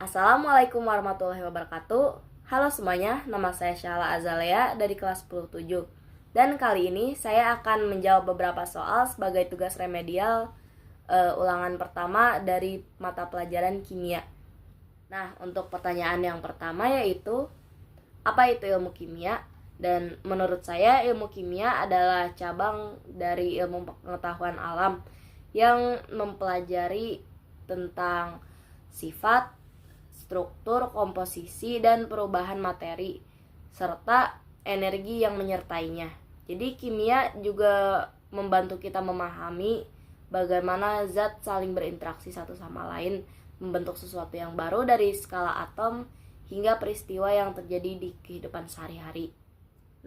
Assalamualaikum warahmatullahi wabarakatuh. Halo semuanya, nama saya Syahla Azalea dari kelas 10-7. Dan kali ini saya akan menjawab beberapa soal sebagai tugas remedial ulangan pertama dari mata pelajaran kimia. Nah, untuk pertanyaan yang pertama yaitu, apa itu ilmu kimia? Dan menurut saya ilmu kimia adalah cabang dari ilmu pengetahuan alam yang mempelajari tentang sifat, struktur, komposisi, dan perubahan materi, serta energi yang menyertainya. Jadi kimia juga membantu kita memahami bagaimana zat saling berinteraksi satu sama lain, membentuk sesuatu yang baru dari skala atom hingga peristiwa yang terjadi di kehidupan sehari-hari.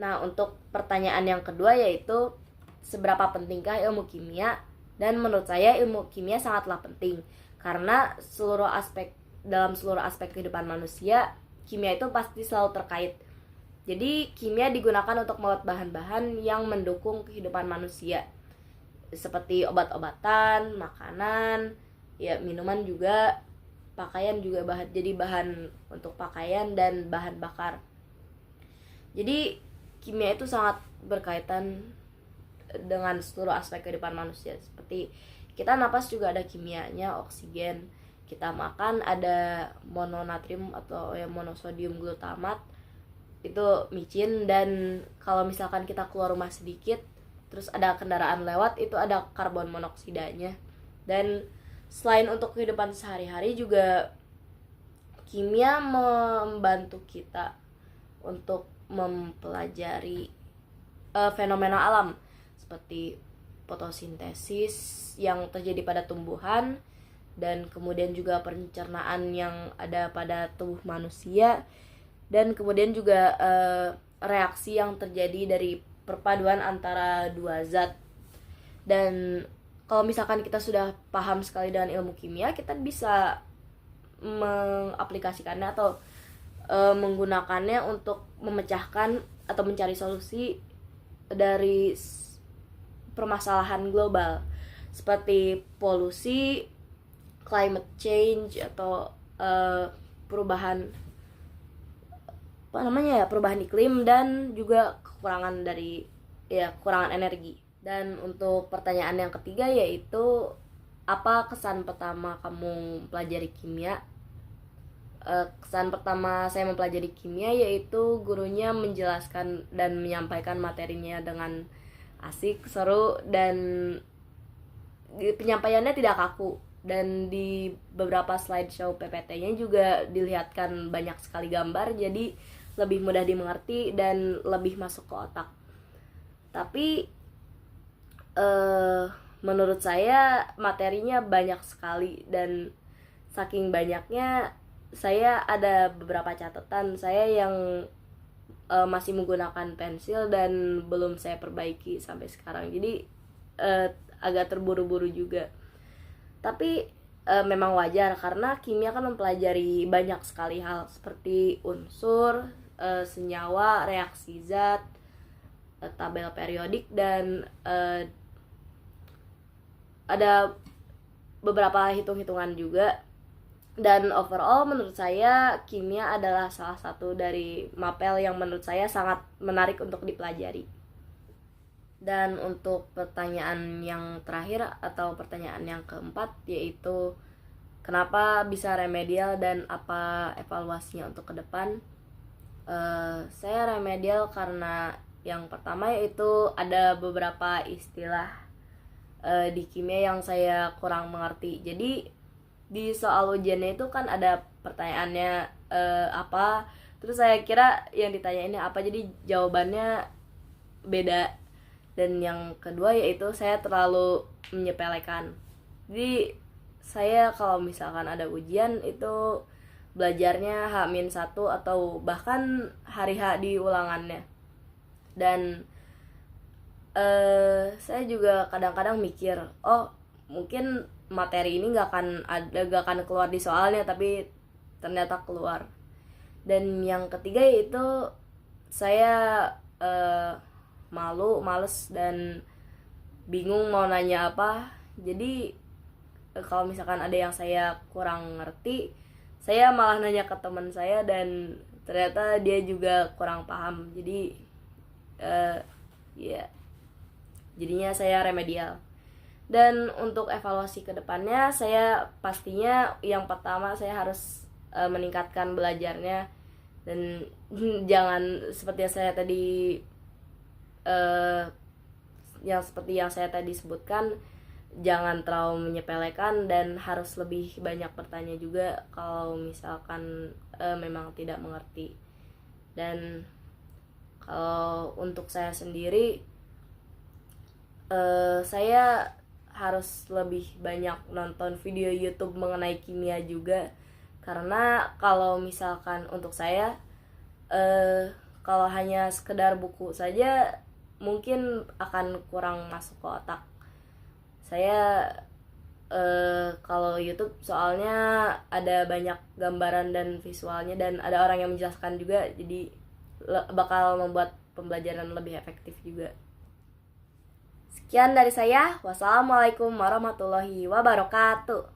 Nah, untuk pertanyaan yang kedua yaitu, seberapa pentingkah ilmu kimia? Dan menurut saya ilmu kimia sangatlah penting karena dalam seluruh aspek kehidupan manusia, kimia itu pasti selalu terkait. Jadi kimia digunakan untuk membuat bahan-bahan yang mendukung kehidupan manusia, seperti obat-obatan, makanan, ya minuman juga, pakaian juga jadi bahan untuk pakaian dan bahan bakar. Jadi kimia itu sangat berkaitan dengan seluruh aspek kehidupan manusia. Seperti kita napas juga ada kimianya, oksigen. Kita makan ada mononatrium atau monosodium glutamat, itu micin. Dan kalau misalkan kita keluar rumah sedikit terus ada kendaraan lewat, itu ada karbon monoksidanya. Dan selain untuk kehidupan sehari-hari juga kimia membantu kita untuk mempelajari fenomena alam seperti fotosintesis yang terjadi pada tumbuhan, dan kemudian juga pencernaan yang ada pada tubuh manusia, dan kemudian juga reaksi yang terjadi dari perpaduan antara dua zat. Dan kalau misalkan kita sudah paham sekali dengan ilmu kimia, kita bisa mengaplikasikannya atau menggunakannya untuk memecahkan atau mencari solusi dari permasalahan global seperti polusi, climate change, atau perubahan perubahan iklim, dan juga kekurangan energi. Dan untuk pertanyaan yang ketiga yaitu, apa kesan pertama kamu mempelajari kimia? Kesan pertama saya mempelajari kimia yaitu gurunya menjelaskan dan menyampaikan materinya dengan asik, seru, dan penyampaiannya tidak kaku. Dan di beberapa slideshow PPT-nya juga dilihatkan banyak sekali gambar, jadi lebih mudah dimengerti dan lebih masuk ke otak. Tapi menurut saya materinya banyak sekali, dan saking banyaknya saya ada beberapa catatan saya yang masih menggunakan pensil dan belum saya perbaiki sampai sekarang. Jadi agak terburu-buru juga. Tapi memang wajar karena kimia kan mempelajari banyak sekali hal seperti unsur, senyawa, reaksi zat, tabel periodik, dan ada beberapa hitung-hitungan juga. Dan overall menurut saya kimia adalah salah satu dari mapel yang menurut saya sangat menarik untuk dipelajari. Dan untuk pertanyaan yang terakhir atau pertanyaan yang keempat yaitu, kenapa bisa remedial dan apa evaluasinya untuk ke depan? Saya remedial karena yang pertama yaitu ada beberapa istilah di kimia yang saya kurang mengerti. Jadi di soal ujiannya itu kan ada pertanyaannya apa, terus saya kira yang ditanyainnya apa, jadi jawabannya beda. Dan yang kedua yaitu saya terlalu menyepelekan. Jadi saya kalau misalkan ada ujian itu belajarnya H-1 atau bahkan hari H di ulangannya. Dan saya juga kadang-kadang mikir, oh mungkin materi ini gak akan keluar di soalnya, tapi ternyata keluar. Dan yang ketiga yaitu saya males dan bingung mau nanya apa. Jadi kalau misalkan ada yang saya kurang ngerti, saya malah nanya ke teman saya dan ternyata dia juga kurang paham. Jadi ya jadinya saya remedial. Dan untuk evaluasi ke depannya, saya pastinya yang pertama saya harus meningkatkan belajarnya, dan jangan seperti yang saya tadi sebutkan, jangan terlalu menyepelekan dan harus lebih banyak bertanya juga kalau misalkan memang tidak mengerti. Dan kalau untuk saya sendiri, saya harus lebih banyak nonton video YouTube mengenai kimia juga, karena kalau misalkan untuk saya kalau hanya sekedar buku saja mungkin akan kurang masuk ke otak saya. Kalau YouTube soalnya ada banyak gambaran dan visualnya dan ada orang yang menjelaskan juga, jadi bakal membuat pembelajaran lebih efektif juga. Sekian dari saya. Wassalamualaikum warahmatullahi wabarakatuh.